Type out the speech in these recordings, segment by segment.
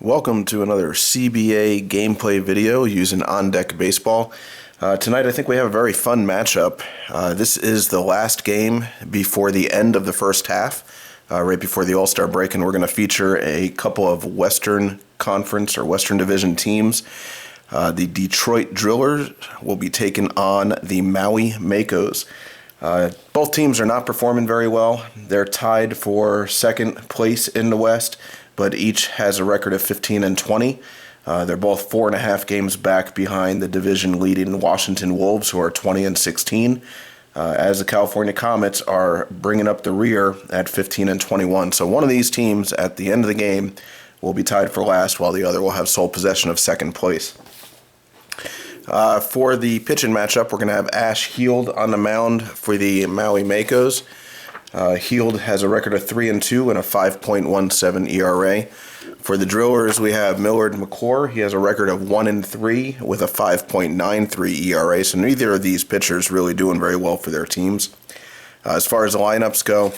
Welcome to another CBA gameplay video using On Deck Baseball. Tonight I think we have a very fun matchup. This is the last game before the end of the first half, right before the All-Star break, and we're going to feature a couple of Western Conference or Western Division teams. The Detroit Drillers will be taking on the Maui Makos. Both teams are not performing very well. They're tied for second place in the West, but each has a record of 15-20. They're both 4.5 games back behind the division-leading Washington Wolves, who are 20-16, as the California Comets are bringing up the rear at 15-21. So one of these teams at the end of the game will be tied for last, while the other will have sole possession of second place. For the pitching matchup, we're going to have Ash Heald on the mound for the Maui Makos. Heald has a record of 3-2 and a 5.17 ERA. For the Drillers, we have Millard McClure. He has a record of 1-3 with a 5.93 ERA. So neither of these pitchers really doing very well for their teams. As far as the lineups go,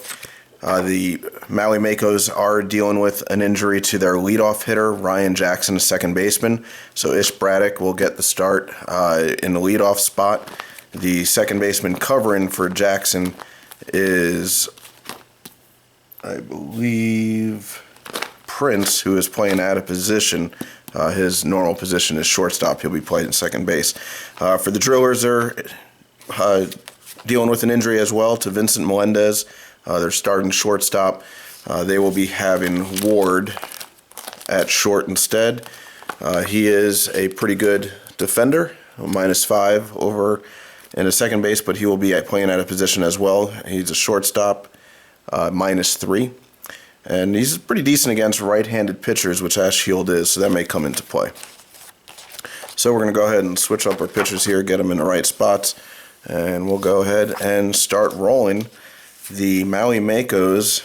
the Maui Makos are dealing with an injury to their leadoff hitter, Ryan Jackson, a second baseman. So Ish Braddock will get the start in the leadoff spot. The second baseman covering for Jackson is, I believe, Prince, who is playing out of position. His normal position is shortstop. He'll be playing second base. For the Drillers, they're dealing with an injury as well to Vincent Melendez. They're starting shortstop. They will be having Ward at short instead. He is a pretty good defender, -5 over in a second base, but he will be playing out of position as well. He's a shortstop, -3. And he's pretty decent against right-handed pitchers, which Ash Heald is, so that may come into play. So we're going to go ahead and switch up our pitchers here, get them in the right spots, and we'll go ahead and start rolling. The Maui Makos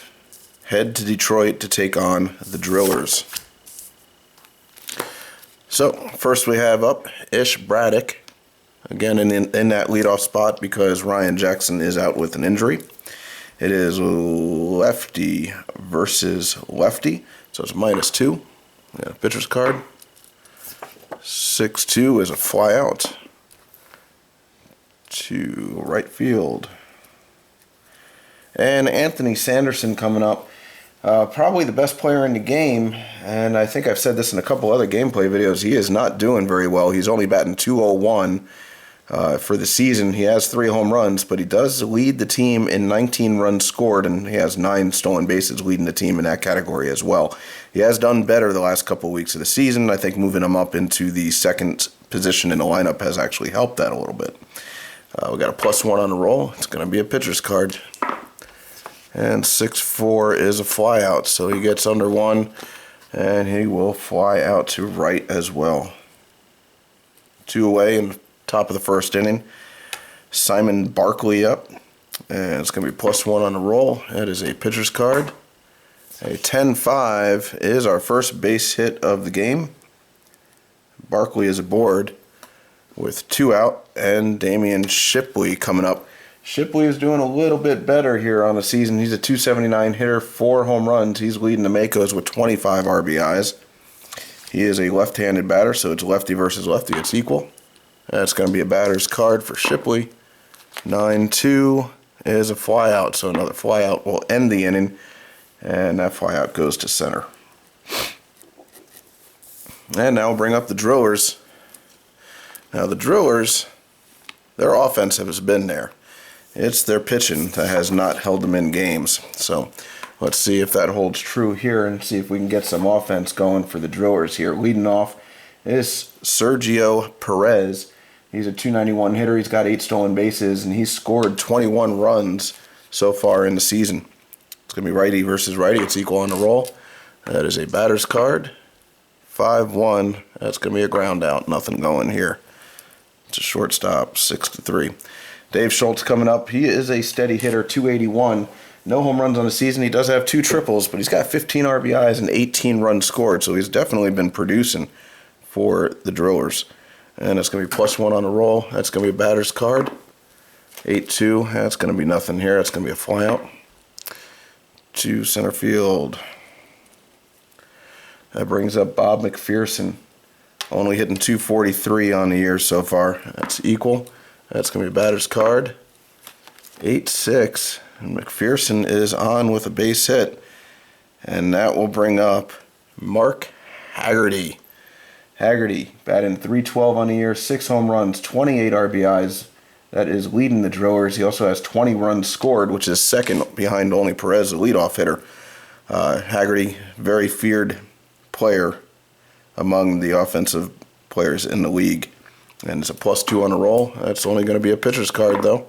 head to Detroit to take on the Drillers. So first we have up Ish Braddock, again in that leadoff spot because Ryan Jackson is out with an injury. It is lefty versus lefty, so it's -2. Yeah, pitcher's card. 6-2 is a flyout to right field. And Anthony Sanderson coming up. Probably the best player in the game, and I think I've said this in a couple other gameplay videos. He is not doing very well. He's only batting .201 for the season. He has 3 home runs, but he does lead the team in 19 runs scored, and he has 9 stolen bases, leading the team in that category as well. He has done better the last couple of weeks of the season. I think moving him up into the second position in the lineup has actually helped that a little bit. We got a +1 on the roll. It's going to be a pitcher's card. And 6-4 is a flyout, so he gets under 1, and he will fly out to right as well. 2 away in the top of the first inning. Simon Barkley up, and it's going to be +1 on the roll. That is a pitcher's card. A 10-5 is our first base hit of the game. Barkley is aboard with 2 out, and Damian Shipley coming up. Shipley is doing a little bit better here on the season. He's a .279 hitter, 4 home runs. He's leading the Makos with 25 RBIs. He is a left-handed batter, so it's lefty versus lefty. It's equal. That's going to be a batter's card for Shipley. 9-2 is a flyout, so another flyout will end the inning, and that flyout goes to center. And now we'll bring up the Drillers. Now the Drillers, their offense has been there. It's their pitching that has not held them in games. So let's see if that holds true here and see if we can get some offense going for the Drillers here. Leading off is Sergio Perez. He's a .291 hitter. He's got 8 stolen bases, and he's scored 21 runs so far in the season. It's going to be righty versus righty. It's equal on the roll. That is a batter's card. 5-1. That's going to be a ground out. Nothing going here. It's a shortstop, 6-3. Dave Schultz coming up. He is a steady hitter, .281. No home runs on the season. He does have 2 triples, but he's got 15 RBIs and 18 runs scored, so he's definitely been producing for the Drillers. And it's going to be +1 on the roll. That's going to be a batter's card. 8-2. That's going to be nothing here. That's going to be a flyout to center field. That brings up Bob McPherson, only hitting 243 on the year so far. That's equal. That's going to be a batter's card. 8-6. And McPherson is on with a base hit. And that will bring up Mark Hagerty. Hagerty batting .312 on the year, 6 home runs, 28 RBIs. That is leading the Drillers. He also has 20 runs scored, which is second behind only Perez, the leadoff hitter. Hagerty, very feared player among the offensive players in the league. And it's a +2 on the roll. That's only going to be a pitcher's card, though.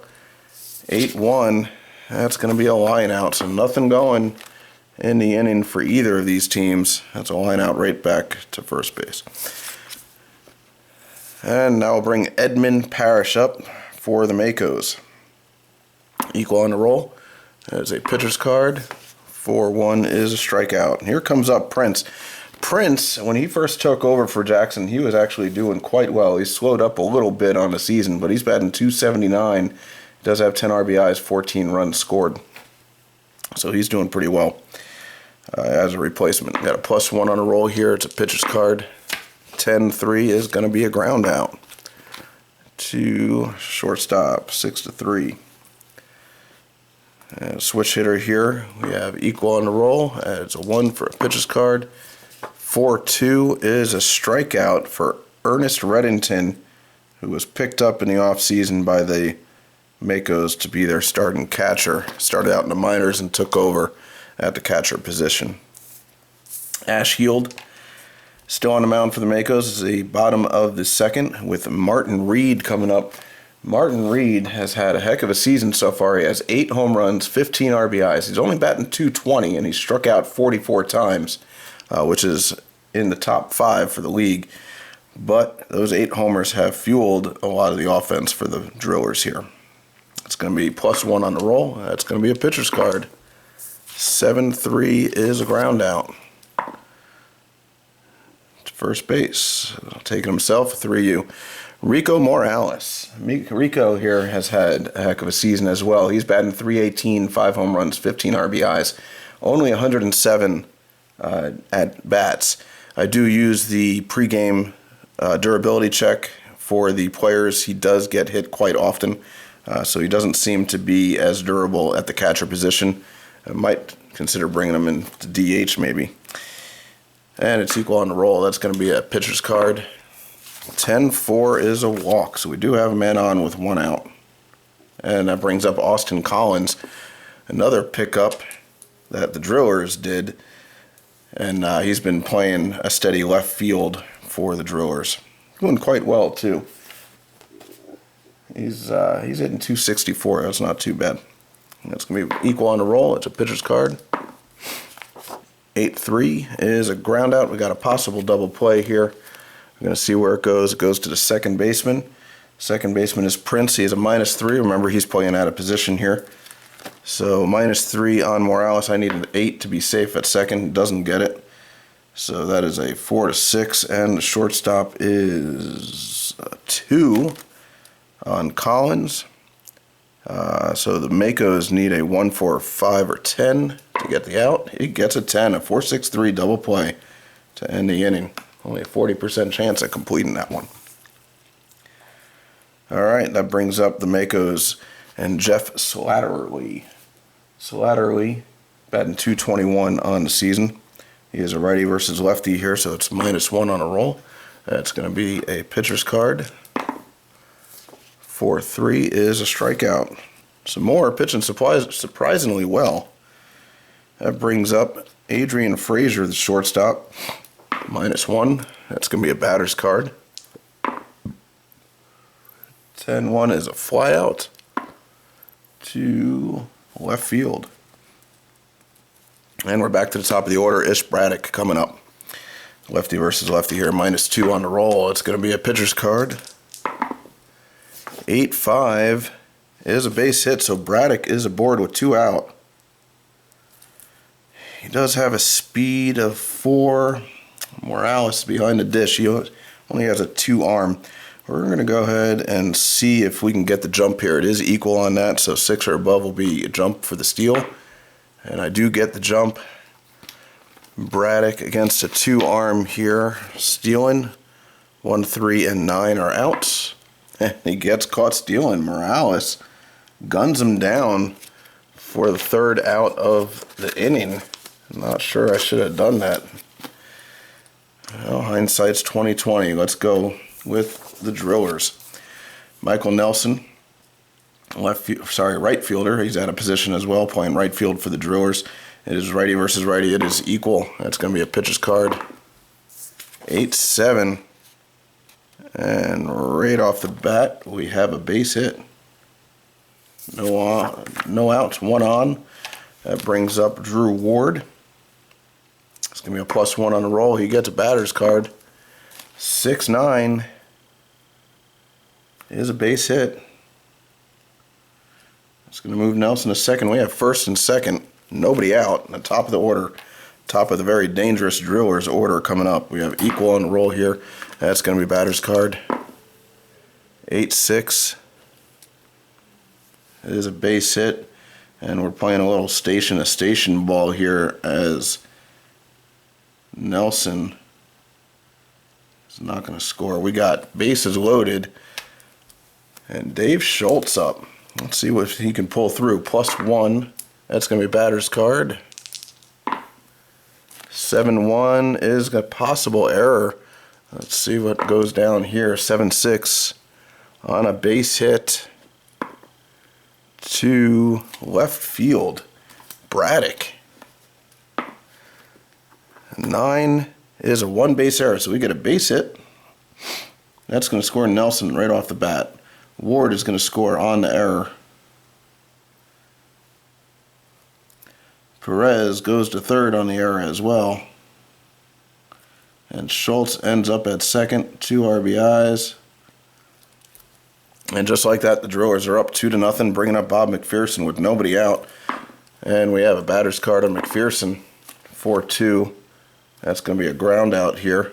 8-1. That's going to be a line out, so nothing going in the inning for either of these teams. That's a line out right back to first base. And now we'll bring Edmund Parrish up for the Makos. Equal on the roll. There's a pitcher's card. 4-1 is a strikeout. Here comes up Prince. Prince, when he first took over for Jackson, he was actually doing quite well. He slowed up a little bit on the season, but he's batting .279. He does have 10 RBIs, 14 runs scored. So he's doing pretty well as a replacement. Got a +1 on a roll here. It's a pitcher's card. 10-3 is going to be a ground out to shortstop, 6-3. Switch hitter here. We have equal on the roll. It's a 1 for a pitcher's card. 4-2 is a strikeout for Ernest Reddington, who was picked up in the offseason by the Makos to be their starting catcher. Started out in the minors and took over at the catcher position. Ash Heald, still on the mound for the Makos, is the bottom of the second with Martin Reed coming up. Martin Reed has had a heck of a season so far. He has 8 home runs, 15 RBIs. He's only batting .220, and he's struck out 44 times, which is in the top 5 for the league. But those 8 homers have fueled a lot of the offense for the Drillers here. It's going to be +1 on the roll. That's going to be a pitcher's card. 7-3 is a ground out. To first base, taking himself, 3-U. Rico Morales. Rico here has had a heck of a season as well. He's batting .318, 5 home runs, 15 RBIs, only 107 at bats. I do use the pregame durability check for the players. He does get hit quite often, so he doesn't seem to be as durable at the catcher position. I might consider bringing him in to DH maybe. And it's equal on the roll. That's going to be a pitcher's card. 10-4 is a walk, so we do have a man on with 1 out. And that brings up Austin Collins, another pickup that the Drillers did. And he's been playing a steady left field for the Drillers. Doing quite well, too. He's hitting .264. That's not too bad. That's going to be equal on the roll. It's a pitcher's card. 8-3 is a ground out. We got a possible double play here. We're going to see where it goes. It goes to the second baseman. Second baseman is Prince. He has a -3. Remember, he's playing out of position here. So -3 on Morales. I need an 8 to be safe at second. Doesn't get it. So that is a 4-6. And the shortstop is a 2 on Collins. So the Makos need a 1, 4, 5, or 10 to get the out. He gets a 10, a 4-6-3 double play to end the inning. Only a 40% chance of completing that one. All right, that brings up the Makos and Jeff Slaterly. Slaterly batting .221 on the season. He is a righty versus lefty here, so it's -1 on a roll. That's going to be a pitcher's card. 4-3 is a strikeout. Some more pitching surprisingly well. That brings up Adrian Frazier, the shortstop. -1. That's going to be a batter's card. 10-1 is a flyout to left field. And we're back to the top of the order. Ish Braddock coming up. Lefty versus lefty here. -2 on the roll. It's going to be a pitcher's card. 8-5 is a base hit, so Braddock is aboard with 2 out. He does have a speed of 4. Morales behind the dish. He only has a 2 arm. We're going to go ahead and see if we can get the jump here. It is equal on that, so 6 or above will be a jump for the steal. And I do get the jump. Braddock against a 2-arm here, stealing. 1, 3, and 9 are outs. He gets caught stealing. Morales guns him down for the 3rd out of the inning. I'm not sure I should have done that. Well, hindsight's 20/20. Let's go with the Drillers. Michael Nelson, right fielder. He's out of position as well, playing right field for the Drillers. It is righty versus righty. It is equal. That's going to be a pitcher's card. 8-7. And right off the bat, we have a base hit. No outs, 1 on. That brings up Drew Ward. It's going to be a +1 on the roll. He gets a batter's card. 6-9 is a base hit. It's going to move Nelson to second. We have first and second. Nobody out. On the top of the order. Top of the very dangerous Drillers order coming up. We have equal on the roll here. That's going to be batter's card. 8-6 is a base hit. And we're playing a little station-to-station ball here as Nelson is not going to score. We got bases loaded. And Dave Schultz up. Let's see what he can pull through. +1. That's going to be batter's card. 7-1 is a possible error. Let's see what goes down here. 7-6 on a base hit to left field. Braddock. 9 is a 1-base error, so we get a base hit. That's going to score Nelson right off the bat. Ward is going to score on the error. Perez goes to third on the error as well. And Schultz ends up at second, 2 RBIs. And just like that, the Drillers are up 2-0, bringing up Bob McPherson with nobody out. And we have a batter's card on McPherson, 4-2. That's going to be a ground out here.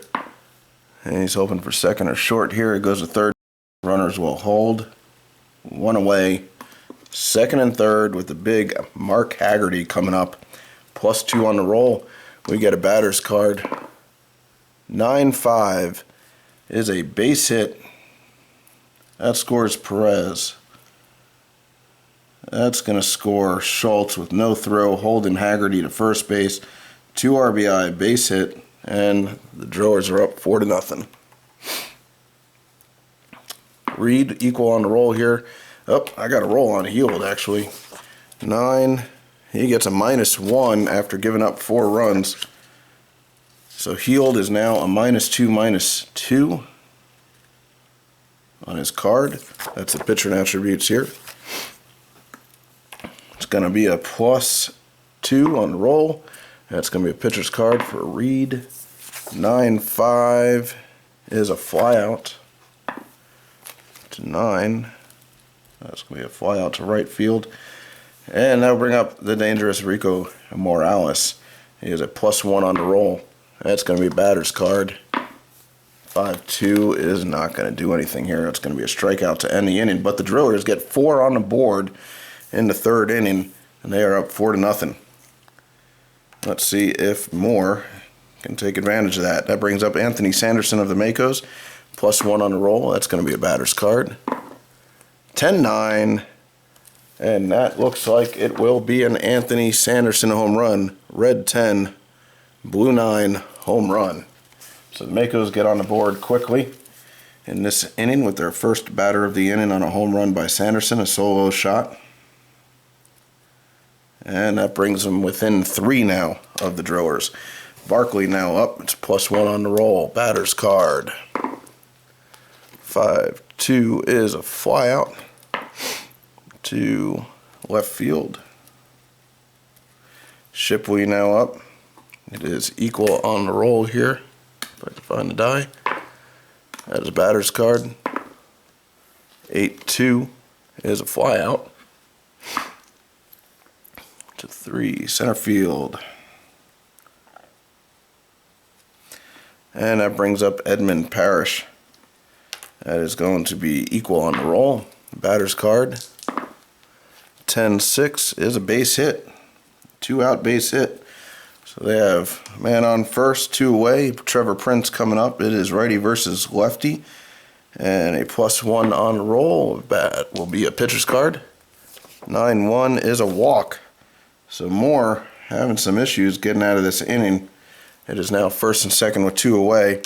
And he's hoping for second or short here. He goes to third. Runners will hold. 1 away. Second and third with the big Mark Hagerty coming up. +2 on the roll. We get a batter's card. 9-5 is a base hit. That scores Perez. That's going to score Schultz with no throw, holding Hagerty to first base. 2 RBI base hit, and the Drillers are up 4-0. Reed equal on the roll here. Oh, I got a roll on Heald actually. 9. He gets a -1 after giving up 4 runs. So Heald is now a -2 on his card. That's the pitcher attributes here. It's going to be a +2 on the roll. That's going to be a pitcher's card for Reed. 9-5 is a flyout to 9. That's going to be a flyout to right field. And that'll bring up the dangerous Rico Morales. He has a +1 on the roll. That's going to be batter's card. 5-2 is not going to do anything here. It's going to be a strikeout to end the inning. But the Drillers get 4 on the board in the 3rd inning, and they are up 4-0. Let's see if Moore can take advantage of that. That brings up Anthony Sanderson of the Makos. +1 on the roll. That's going to be a batter's card. 10-9. And that looks like it will be an Anthony Sanderson home run. Red 10, blue 9 home run. So the Makos get on the board quickly in this inning with their first batter of the inning on a home run by Sanderson, a solo shot. And that brings them within 3 now of the Drillers. Barkley now up. It's +1 on the roll. Batter's card. 5-2 is a flyout to left field. Shipley now up. It is equal on the roll here. If I can find the die. That is a batter's card. 8-2 is a flyout to 3 center field. And that brings up Edmund Parrish. That is going to be equal on the roll. Batter's card. 10-6 is a base hit. 2-out base hit. So So they have man on first, 2 away. Trevor Prince coming up. It is righty versus lefty. And a +1 on the roll. Bat will be a pitcher's card. 9-1 is a walk. So Moore having some issues getting out of this inning. It is now first and second with 2 away.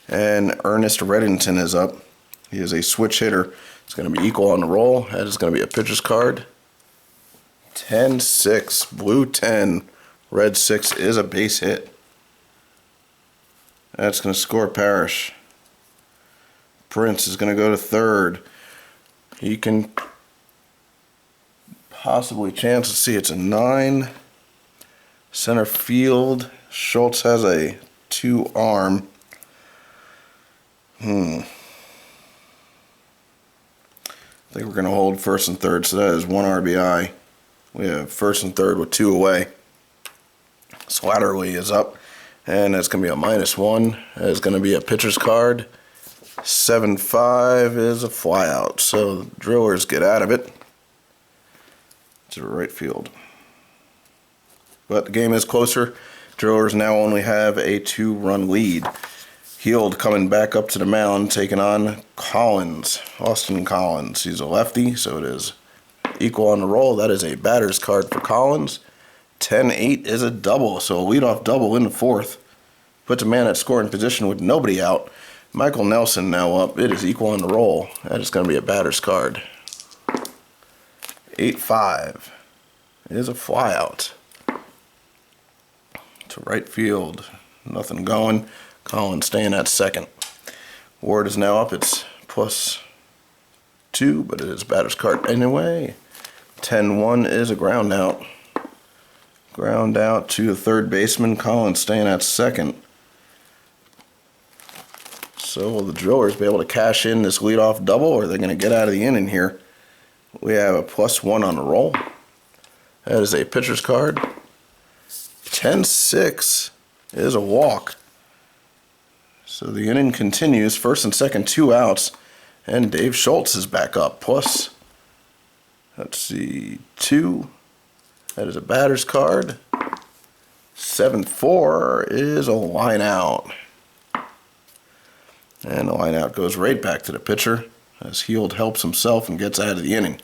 And Ernest Reddington is up. He is a switch hitter. It's going to be equal on the roll. That is going to be a pitcher's card. 10-6. Blue 10. Red 6 is a base hit. That's going to score Parrish. Prince is going to go to third. He can possibly chance to see it's a 9. Center field. Schultz has a 2 arm. I think we're going to hold first and third, so that is 1 RBI. We have first and third with 2 away. Slaterly is up, and that's going to be a -1. That's going to be a pitcher's card. 7-5 is a flyout, so the Drillers get out of it to right field. But the game is closer. Drillers now only have a 2-run lead. Heald coming back up to the mound, taking on Collins, Austin Collins. He's a lefty, so it is equal on the roll. That is a batter's card for Collins. 10-8 is a double, so a leadoff double in the fourth. Puts a man at scoring position with nobody out. Michael Nelson now up. It is equal on the roll. That is going to be a batter's card. 8-5 is a flyout to right field. Nothing going. Collins staying at second. Ward is now up. It's +2, but it is batter's card anyway. 10-1 is a ground out. Ground out to the third baseman. Collins staying at second. So will the Drillers be able to cash in this leadoff double, or are they going to get out of the inning here? We have a +1 on the roll. That is a pitcher's card. 10-6 is a walk. So the inning continues. First and second, 2 outs. And Dave Schultz is back up. Plus, let's see, 2. That is a batter's card. 7-4 is a line out. And the line out goes right back to the pitcher as Heald helps himself and gets out of the inning.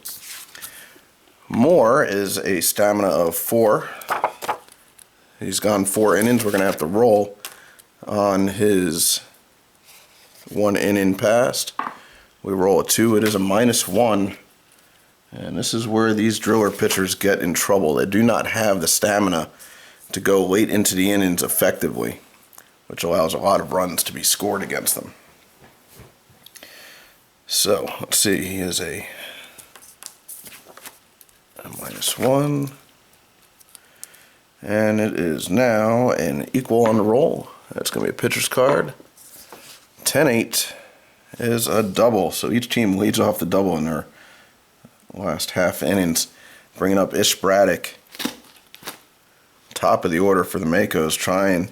Moore is a stamina of 4. He's gone 4 innings. We're going to have to roll on his 1 inning passed. We roll a 2. It is a -1. And this is where these Driller pitchers get in trouble. They do not have the stamina to go late into the innings effectively, which allows a lot of runs to be scored against them. So, let's see. He is a -1. And it is now an equal on the roll. That's going to be a pitcher's card. 10-8 is a double. So each team leads off the double in their last half innings. Bringing up Ish Braddock. Top of the order for the Makos, trying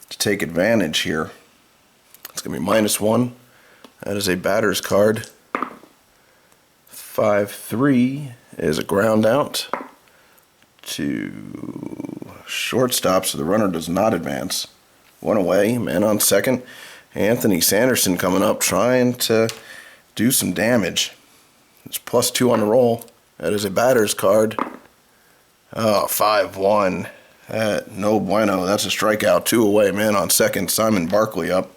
to take advantage here. It's going to be -1. That is a batter's card. 5-3 is a ground out to shortstop, so the runner does not advance. 1 away, man on second. Anthony Sanderson coming up, trying to do some damage. It's +2 on the roll. That is a batter's card. Oh, 5-1. No bueno. That's a strikeout. 2 away, man on second. Simon Barkley up.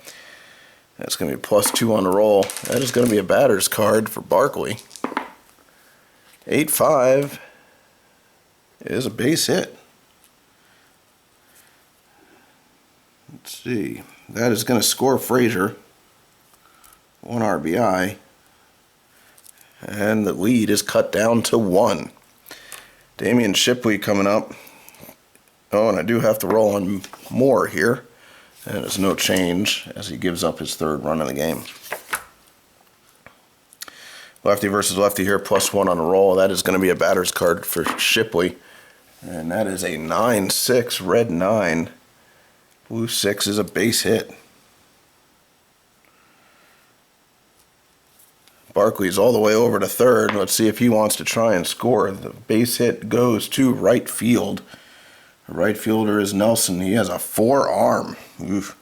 That's going to be +2 on the roll. That is going to be a batter's card for Barkley. 8-5 is a base hit. Let's see. That is going to score Frazier. 1 RBI. And the lead is cut down to 1. Damian Shipley coming up. Oh, and I do have to roll on Moore here. And there's no change as he gives up his 3rd run of the game. Lefty versus lefty here, +1 on the roll. That is going to be a batter's card for Shipley. And that is a 9-6, red 9. Blue 6 is a base hit. Barkley's all the way over to third. Let's see if he wants to try and score. The base hit goes to right field. The right fielder is Nelson. He has a forearm. Oof.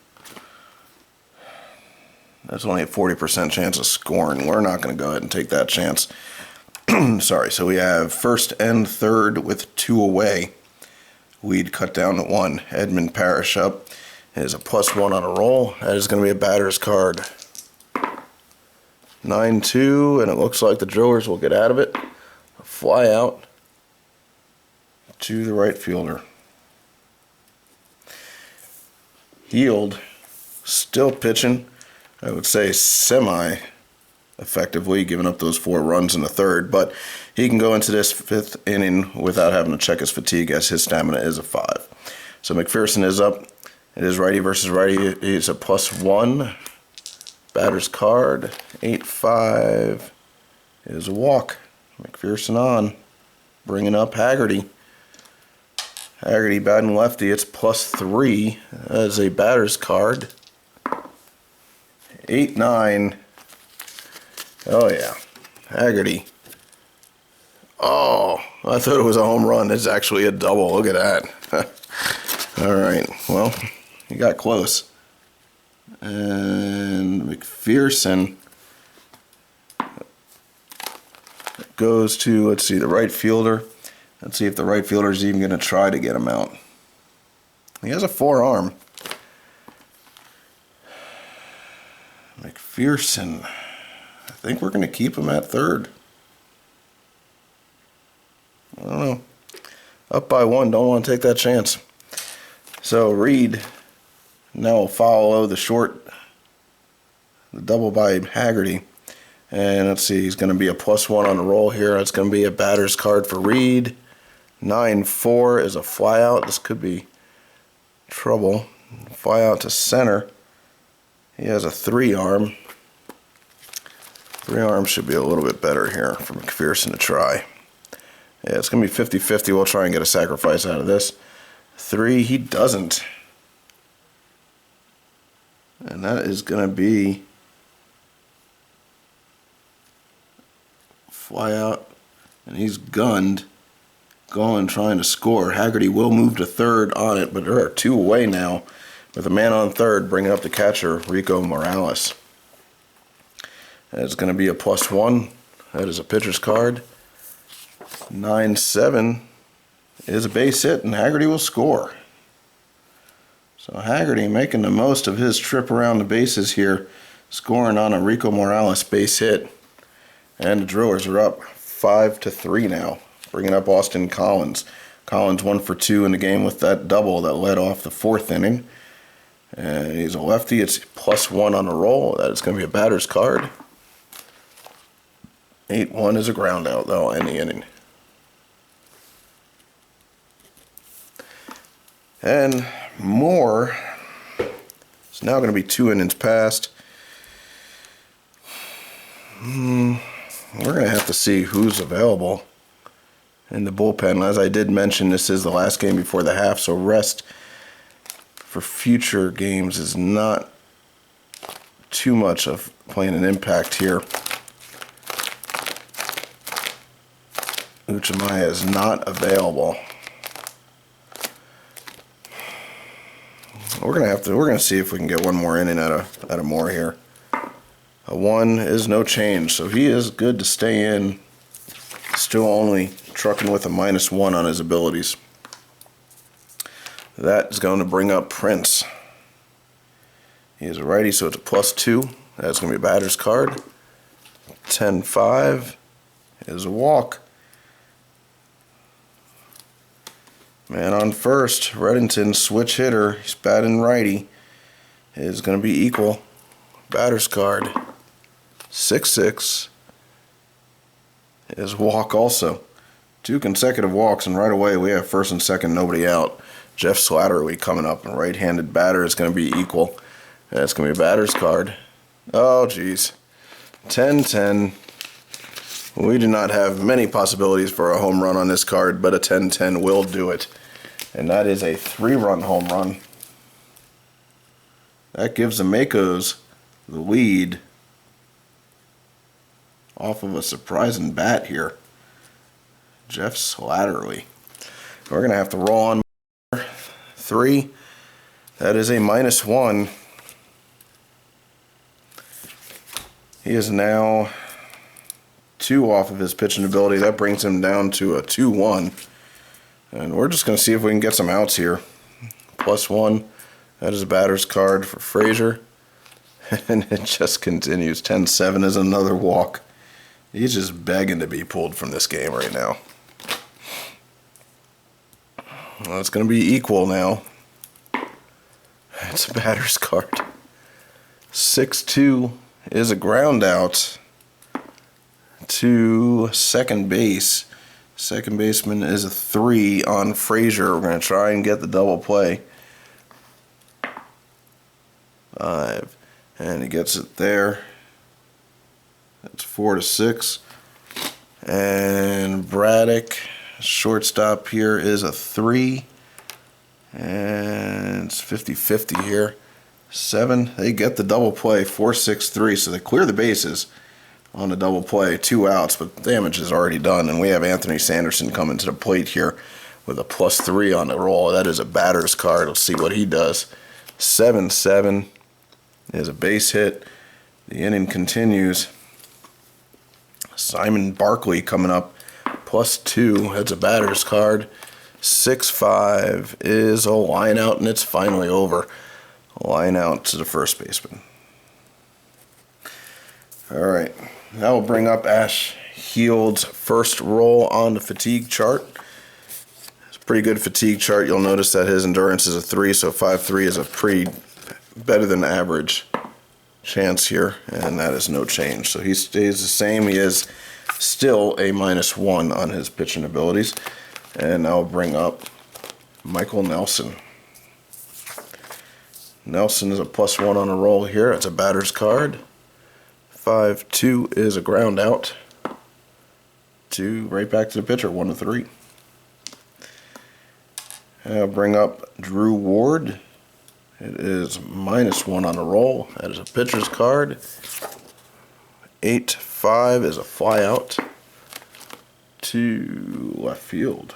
That's only a 40% chance of scoring. We're not going to go ahead and take that chance. Sorry, so we have first and third with 2 away. We'd cut down to 1. Edmund Parrish up. It is a +1 on a roll. That is going to be a batter's card. 9-2, and it looks like the Drillers will get out of it. A fly out to the right fielder. Heald still pitching. I would say semi-effectively, giving up those 4 runs in the third, but he can go into this 5th inning without having to check his fatigue, as his stamina is a 5. So McPherson is up. It is righty versus righty. He's a +1. Batter's card. 8-5 is a walk. McPherson on. Bringing up Hagerty. Hagerty batting lefty. It's +3 as a batter's card. 8-9. Oh yeah, Hagerty. Oh, I thought it was a home run. It's actually a double. Look at that. All right. Well, you got close. And McPherson goes to, let's see, the right fielder. Let's see if the right fielder is even going to try to get him out. He has a forearm. McPherson. I think we're going to keep him at third. I don't know. Up by 1. Don't want to take that chance. So Reed now will follow the double by Hagerty. And let's see, he's going to be a +1 on the roll here. It's going to be a batter's card for Reed. 9-4 is a fly out. This could be trouble. Fly out to center. He has a 3-arm. 3-arm should be a little bit better here for McPherson to try. Yeah, it's going to be 50-50. We'll try and get a sacrifice out of this. 3, he doesn't. And that is going to be fly out. And he's gunned. Going, trying to score. Hagerty will move to third on it, but there are 2 away now. With a man on third, bringing up the catcher, Rico Morales. That's going to be a +1. That is a pitcher's card. 9-7 is a base hit, and Hagerty will score. So Hagerty making the most of his trip around the bases here, scoring on a Rico Morales base hit. And the Drillers are up 5-3 now, bringing up Austin Collins. Collins 1 for 2 in the game with that double that led off the 4th inning. And he's a lefty. It's +1 on the roll. That is going to be a batter's card. 8-1 is a ground out, though, in the inning. And Moore is now going to be 2 innings past. We're going to have to see who's available in the bullpen. As I did mention, this is the last game before the half, so rest for future games is not too much of playing an impact here. Uchimaya is not available. We're gonna see if we can get one more inning out of Moore here. A 1 is no change, so he is good to stay in. Still only trucking with a -1 on his abilities. That is going to bring up Prince. He is a righty, so it's a +2. That's going to be a batter's card. 10-5 is a walk. Man on first, Reddington, switch hitter. He's batting righty. It is going to be equal. Batter's card. 6-6 is a walk also. 2 consecutive walks, and right away we have first and second, nobody out. Jeff Slaterly coming up, and right-handed batter is going to be equal. That's going to be a batter's card. Oh, geez. 10-10. We do not have many possibilities for a home run on this card, but a 10-10 will do it. And that is a 3-run home run. That gives the Makos the lead off of a surprising bat here. Jeff Slaterly. We're going to have to roll on. 3. That is a -1. He is now 2 off of his pitching ability. That brings him down to a 2-1. And we're just going to see if we can get some outs here. +1. That is a batter's card for Frazier. And it just continues. 10-7 is another walk. He's just begging to be pulled from this game right now. Well, it's going to be equal now. It's a batter's card. 6-2 is a ground out to second base. Second baseman is a 3 on Frazier. We're going to try and get the double play. 5. And he gets it there. That's 4-6. And Braddock, shortstop here, is a 3. And it's 50-50 here. 7. They get the double play. 4-6-3. So they clear the bases on the double play. 2 outs, but damage is already done. And we have Anthony Sanderson coming to the plate here with a +3 on the roll. That is a batter's card. Let's see what he does. 7-7 is a base hit. The inning continues. Simon Barkley coming up, +2. That's a batter's card. 6-5 is a line out, and it's finally over. Line out to the first baseman. All right, now we'll bring up Ash Heald's first roll on the fatigue chart. It's a pretty good fatigue chart. You'll notice that his endurance is a 3, so 5-3 is a pretty better than average chance here, and that is no change. So he stays the same. He is still a -1 on his pitching abilities. And I'll bring up Michael Nelson. Nelson is a +1 on a roll here. It's a batter's card. 5-2 is a ground out. 2 right back to the pitcher. 1-3. And I'll bring up Drew Ward. It is -1 on the roll. That is a pitcher's card. 8-5 is a flyout to left field.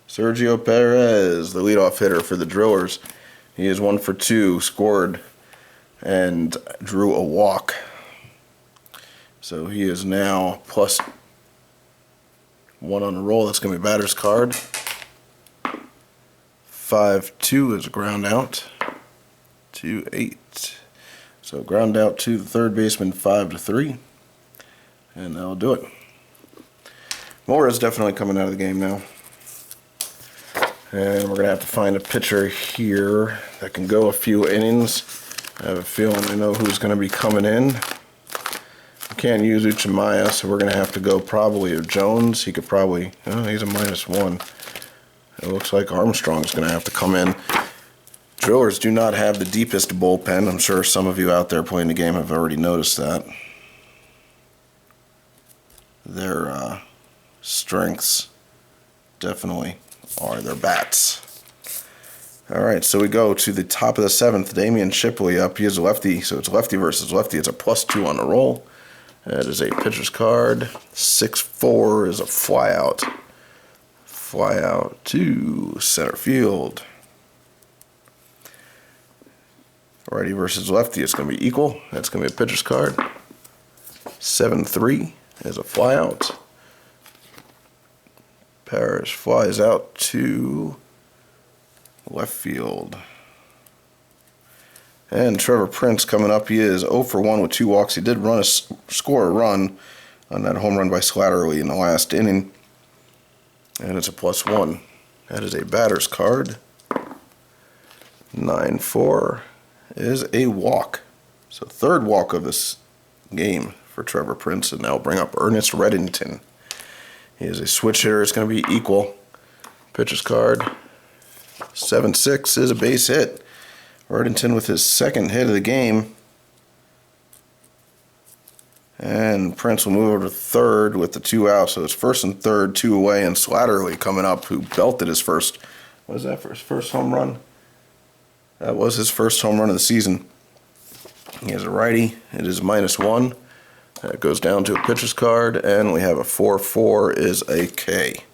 Sergio Perez, the leadoff hitter for the Drillers. He is 1 for 2, scored, and drew a walk. So he is now +1 on the roll. That's going to be batter's card. 5-2 is a ground out to 8. So ground out to the third baseman, 5-3. And that'll do it. Moore is definitely coming out of the game now. And we're going to have to find a pitcher here that can go a few innings. I have a feeling I know who's going to be coming in. We can't use Uchimaya, so we're going to have to go probably with Jones. He could probably, he's a -1. It looks like Armstrong's going to have to come in. Drillers do not have the deepest bullpen. I'm sure some of you out there playing the game have already noticed that. Their strengths definitely are their bats. All right, so we go to the top of the 7th. Damian Shipley up. He is a lefty, so it's lefty versus lefty. It's a +2 on the roll. That is a pitcher's card. 6-4 is a flyout. Flyout to center field. Righty versus lefty. It's going to be equal. That's going to be a pitcher's card. 7-3 is a flyout. Parrish flies out to left field. And Trevor Prince coming up. He is 0 for 1 with 2 walks. He did score a run on that home run by Slaterly in the last inning. And it's a +1. That is a batter's card. 9-4 is a walk. So third walk of this game for Trevor Prince. And now I'll bring up Ernest Reddington. He is a switch hitter. It's going to be equal. Pitcher's card. 7-6 is a base hit. Reddington with his second hit of the game. And Prince will move over to third with the 2 outs. So it's first and third, 2 away, and Slaterly coming up, who belted his first, what was that for his first home run? That was his first home run of the season. He has a righty. It is -1. That goes down to a pitcher's card, and we have a 4-4 is a K.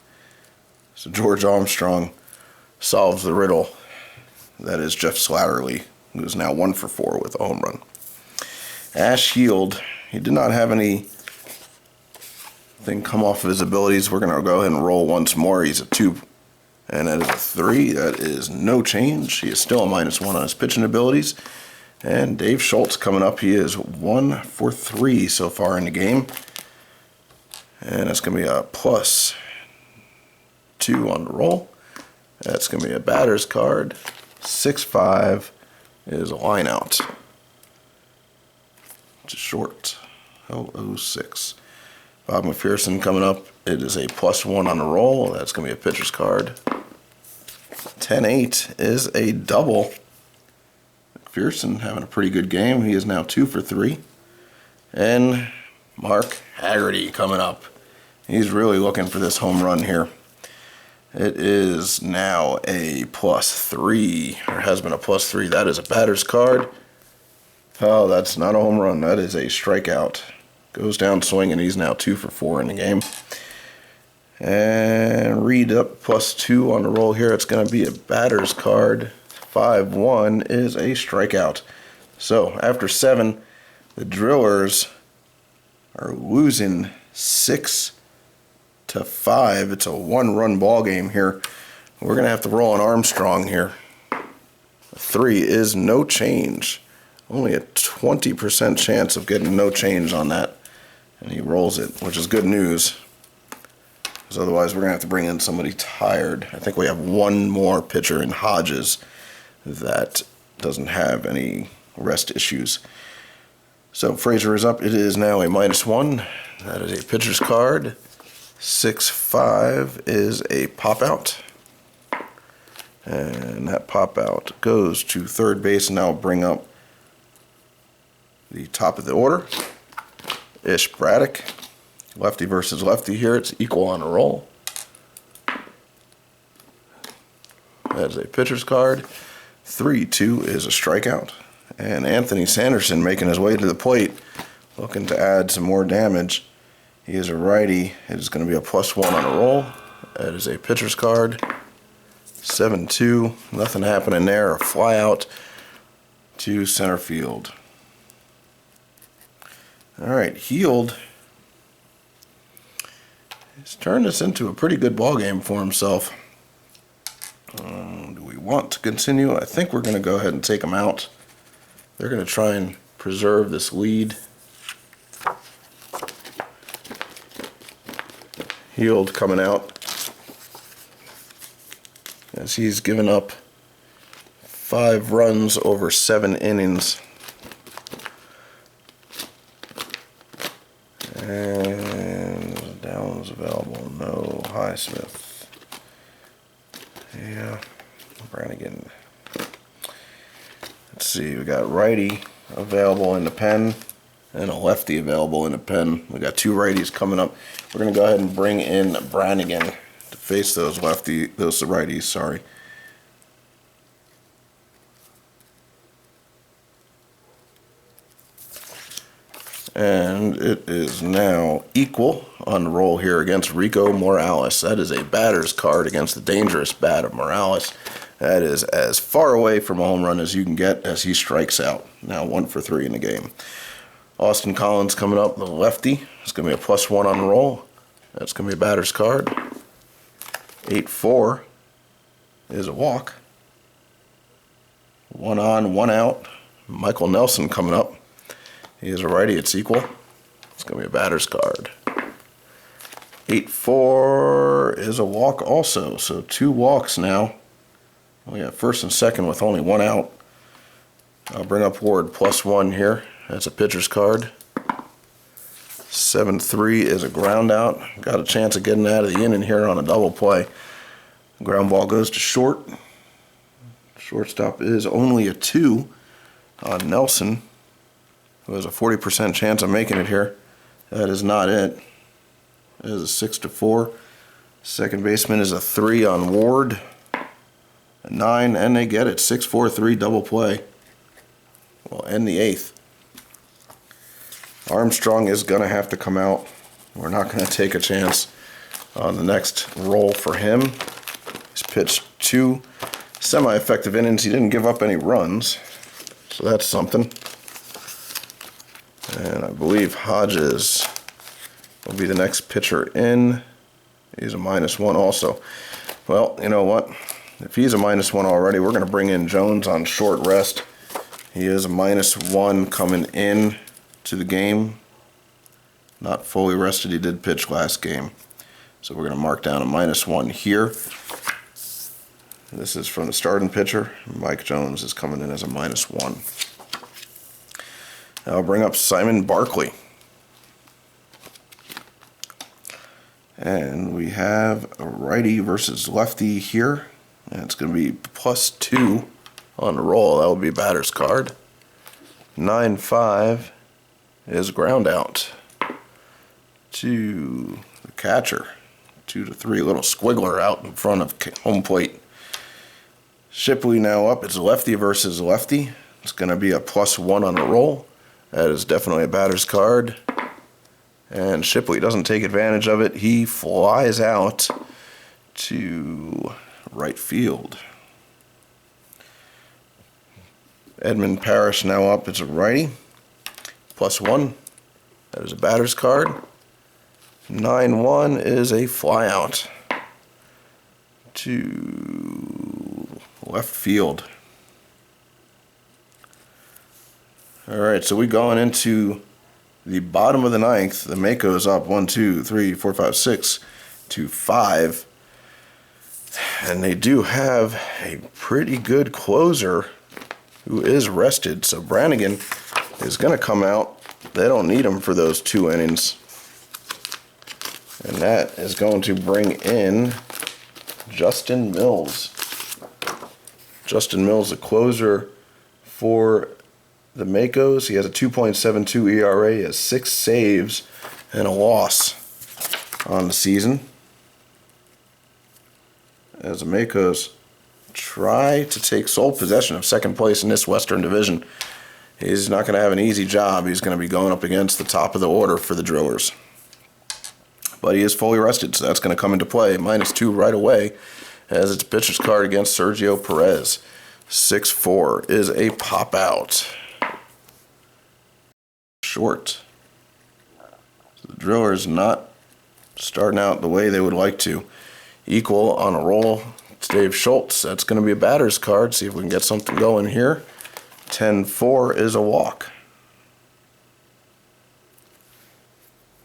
So George Armstrong solves the riddle. That is Jeff Slaterly, who is now 1 for 4 with a home run. Ash Heald, he did not have anything come off of his abilities. We're going to go ahead and roll once more. He's a 2, and that is a 3. That is no change. He is still a -1 on his pitching abilities. And Dave Schultz coming up. He is 1 for 3 so far in the game. And that's going to be a +2 on the roll. That's going to be a batter's card. 6-5 is a line out. It's short. 006. Bob McPherson coming up. It is a +1 on the roll. That's going to be a pitcher's card. 10-8 is a double. McPherson having a pretty good game. He is now 2 for 3. And Mark Hagerty coming up. He's really looking for this home run here. It is now a +3, or has been a +3. That is a batter's card. Oh, that's not a home run. That is a strikeout. Goes down swinging. He's now 2 for 4 in the game. And Reed up +2 on the roll here. It's going to be a batter's card. 5-1 is a strikeout. So after 7, the Drillers are losing 6-5. It's a 1-run ball game here. We're going to have to roll an Armstrong here. A 3 is no change. Only a 20% chance of getting no change on that. And he rolls it, which is good news. Because otherwise we're going to have to bring in somebody tired. I think we have one more pitcher in Hodges that doesn't have any rest issues. So Frazier is up. It is now a -1. That is a pitcher's card. 6-5 is a pop-out. And that pop-out goes to third base. And now I'll bring up the top of the order. Ish Braddock. Lefty versus lefty here. It's equal on a roll. That is a pitcher's card. 3-2 is a strikeout. And Anthony Sanderson making his way to the plate, looking to add some more damage. He is a righty. It is going to be a +1 on a roll. That is a pitcher's card. 7-2. Nothing happening there. A fly out to center field. All right, Heald. He's turned this into a pretty good ball game for himself. Do we want to continue? I think we're going to go ahead and take him out. They're going to try and preserve this lead. Heald coming out as he's given up 5 runs over 7 innings. And Downs available. No. Highsmith. Yeah. Brannigan. Let's see. We got righty available in the pen and a lefty available in the pen. We got 2 righties coming up. We're going to go ahead and bring in Brannigan to face those righties. Sorry. And it is now equal on the roll here against Rico Morales. That is a batter's card against the dangerous bat of Morales. That is as far away from a home run as you can get as he strikes out. Now 1 for 3 in the game. Austin Collins coming up, the lefty. It's going to be a +1 on the roll. That's going to be a batter's card. 8-4 is a walk. 1 on, 1 out. Michael Nelson coming up. He is a righty. It's equal. It's going to be a batter's card. 8-4 is a walk also. So 2 walks now. We have first and second with only 1 out. I'll bring up Ward +1 here. That's a pitcher's card. 7-3 is a ground out. Got a chance of getting out of the inning here on a double play. Ground ball goes to short. Shortstop is only a 2 on Nelson, who has a 40% chance of making it here. That is not it. It is a 6-4. Second baseman is a 3 on Ward. A 9, and they get it. 6-4-3 double play. We'll end the 8th. Armstrong is going to have to come out. We're not going to take a chance on the next roll for him. He's pitched 2 semi-effective innings. He didn't give up any runs, so that's something. And I believe Hodges will be the next pitcher in. He's a -1 also. Well, you know what? If he's a -1 already, we're going to bring in Jones on short rest. He is a -1 coming in to the game. Not fully rested. He did pitch last game. So we're going to mark down a -1 here. This is from the starting pitcher. Mike Jones is coming in as a -1. Now I'll bring up Simon Barkley. And we have a righty versus lefty here. And it's going to be +2 on the roll. That would be batter's card. 9-5 is ground out to the catcher. 2-3, little squiggler out in front of home plate. Shipley now up. It's lefty versus lefty. It's going to be a +1 on the roll. That is definitely a batter's card. And Shipley doesn't take advantage of it. He flies out to right field. Edmund Parrish now up. It's a righty. +1. That is a batter's card. 9-1 is a flyout to left field. Alright, so we going into the bottom of the 9th. The Makos up 1, 2, 3, 4, 5, 6 to 5. And they do have a pretty good closer who is rested. So Brannigan is going to come out. They don't need him for those 2 innings. And that is going to bring in Justin Mills. Justin Mills, the closer for the Makos. He has a 2.72 ERA, he has 6 saves and a loss on the season. As the Makos try to take sole possession of second place in this Western Division. He's not going to have an easy job. He's going to be going up against the top of the order for the Drillers. But he is fully rested, so that's going to come into play. -2 right away as it's pitcher's card against Sergio Perez. 6-4 is a pop out. Short. So the Drillers not starting out the way they would like to. Equal on a roll. It's Dave Schultz. That's going to be a batter's card. See if we can get something going here. 10-4 is a walk.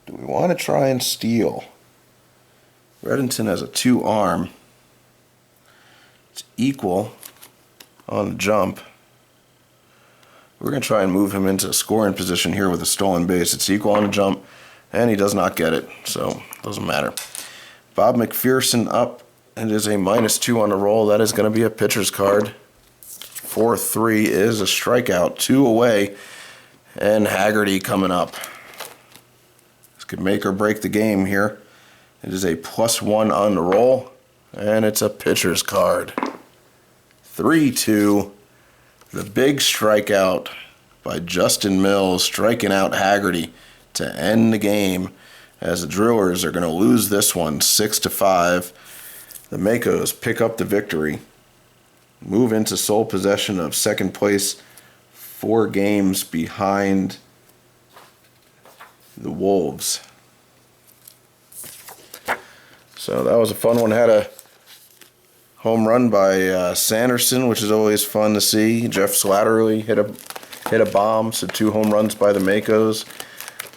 Do we want to try and steal? Reddington has a 2-arm. It's equal on the jump. We're going to try and move him into a scoring position here with a stolen base. It's equal on the jump, and he does not get it, so it doesn't matter. Bob McPherson up. It is a -2 on the roll. That is going to be a pitcher's card. 4-3 is a strikeout. 2 away, and Hagerty coming up. This could make or break the game here. It is a +1 on the roll, and it's a pitcher's card. 3-2. The big strikeout by Justin Mills, striking out Hagerty to end the game, as the Drillers are going to lose this one 6-5. The Makos pick up the victory, move into sole possession of second place, 4 games behind the Wolves. So that was a fun one. Had a home run by Sanderson, which is always fun to see. Jeff Slaterly hit a bomb, so 2 home runs by the Makos.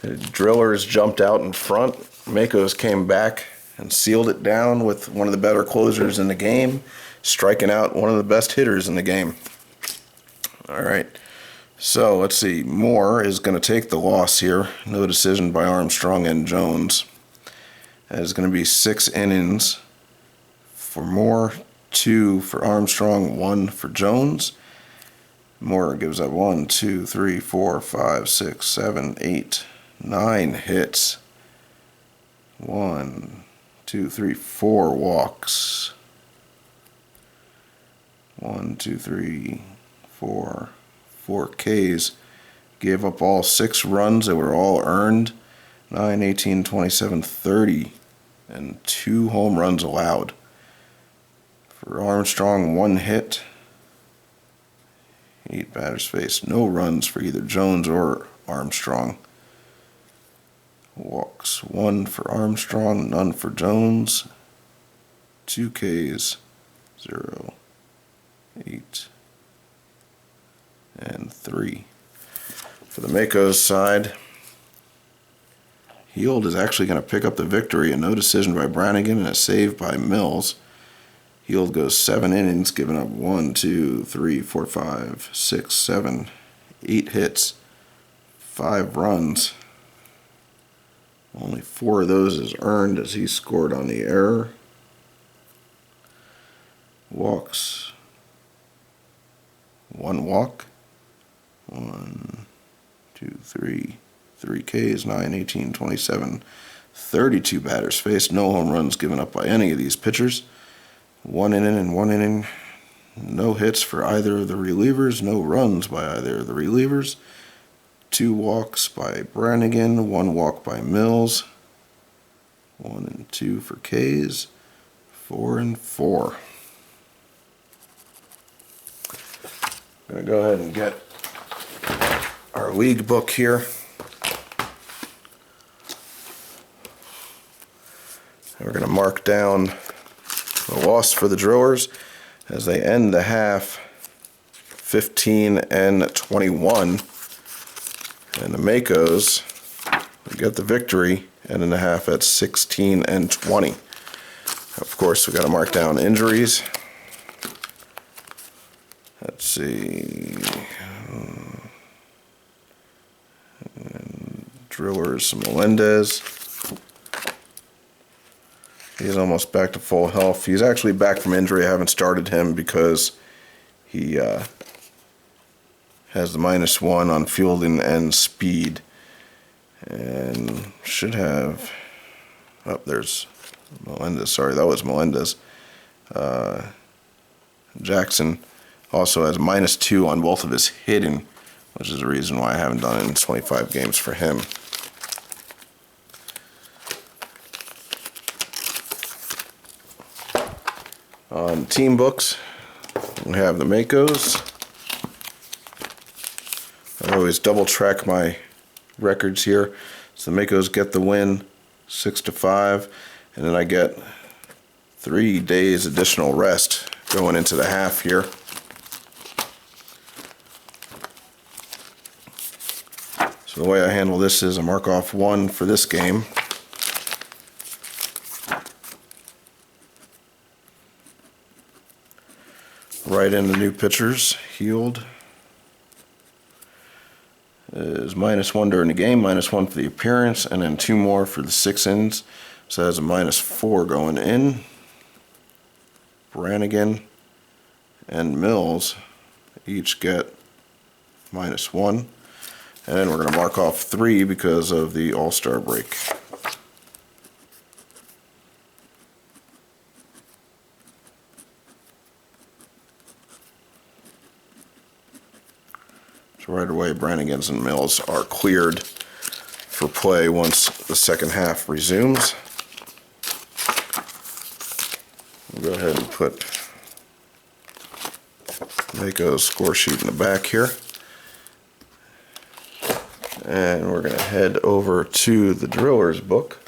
The Drillers jumped out in front. Makos came back and sealed it down with one of the better closers in the game, striking out one of the best hitters in the game. All right, so let's see. Moore is going to take the loss here. No decision by Armstrong and Jones. That is going to be 6 innings for Moore, 2 for Armstrong, 1 for Jones. Moore gives up 1, 2, 3, 4, 5, 6, 7, 8, 9 hits. 1, 2, 3, 4 walks. 1, 2, 3, 4 Ks. Gave up all 6 runs that were all earned. 9, 18, 27, 30, and 2 home runs allowed For Armstrong, 1 hit. 8 batters faced, no runs for either Jones or Armstrong. Walks, 1 for Armstrong, none for Jones. 2 Ks, 0, 8, and 3. For the Makos side, Heald is actually going to pick up the victory. A no decision by Brannigan and a save by Mills. Heald goes 7 innings, giving up 1, 2, 3, 4, 5, 6, 7, 8 hits, 5 runs. Only 4 of those is earned as he scored on the error. Walks, 1 walk. 1, 2, 3, 3 Ks, 9, 18, 27, 32 batters faced. No home runs given up by any of these pitchers. 1 inning and 1 inning. No hits for either of the relievers. No runs by either of the relievers. 2 walks by Brannigan. 1 walk by Mills. 1 and 2 for Ks. 4 and 4. I'm going to go ahead and get our league book here. And we're going to mark down the loss for the Drillers as they end the half 15 and 21. And the Makos get the victory, ending the half at 16 and 20. Of course, we got to mark down injuries. Let's see. Drillers, Melendez. He's almost back to full health. He's actually back from injury. I haven't started him because he has the -1 on fielding and speed. And should have... Oh, there's Melendez. Sorry, that was Melendez. Jackson also has -2 on both of his hitting, which is the reason why I haven't done it in 25 games for him. On team books, we have the Makos. I always double track my records here. So the Makos get the win, 6-5, and then I get 3 days additional rest going into the half here. So the way I handle this is I mark off 1 for this game. Right into new pitchers. Heald is -1 during the game, -1 for the appearance, and then 2 more for the 6 innings. So that's a -4 going in. Brannigan and Mills each get -1. And then we're going to mark off 3 because of the All-Star break. So right away, Brannigan's and Mills are cleared for play once the second half resumes. We'll go ahead and put Mako's score sheet in the back here. And we're going to head over to the Drillers book.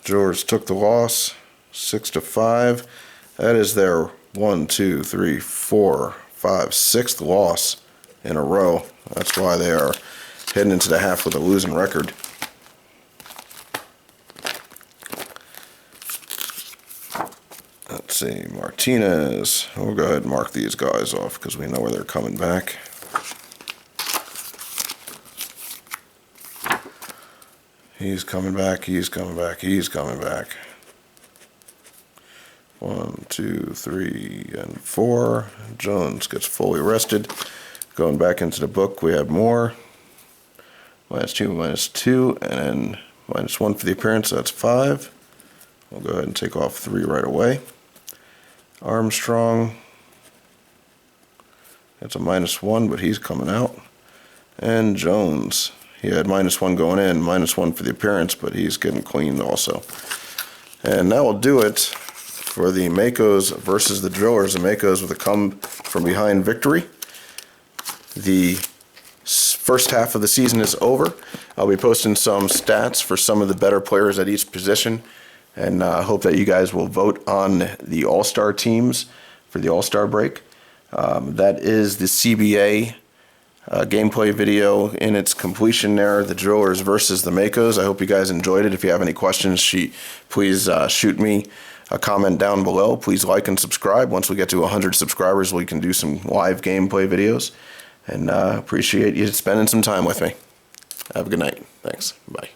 Drillers took the loss, 6-5. That is their 1, 2, 3, 4, 5, 6th loss in a row. That's why they are heading into the half with a losing record. Let's see, Martinez. We'll go ahead and mark these guys off because we know where they're coming back. He's coming back, he's coming back, he's coming back. 1, 2, 3, and 4. Jones gets fully rested. Going back into the book, we have more. -2, -2, and then -1 for the appearance, that's 5. We'll go ahead and take off 3 right away. Armstrong, it's a -1, but he's coming out. And Jones, He had -1 going in, -1 for the appearance, but he's getting cleaned also. And that will do it for the Makos versus the Drillers. The Makos with a come-from-behind victory. The first half of the season is over. I'll be posting some stats for some of the better players at each position, and I hope that you guys will vote on the All-Star teams for the All-Star break. That is the CBA gameplay video in its completion there, the Drillers versus the Makos. I hope you guys enjoyed it. If you have any questions, please shoot me a comment down below. Please like and subscribe. Once we get to 100 subscribers, we can do some live gameplay videos. And appreciate you spending some time with me. Have a good night. Thanks. Bye.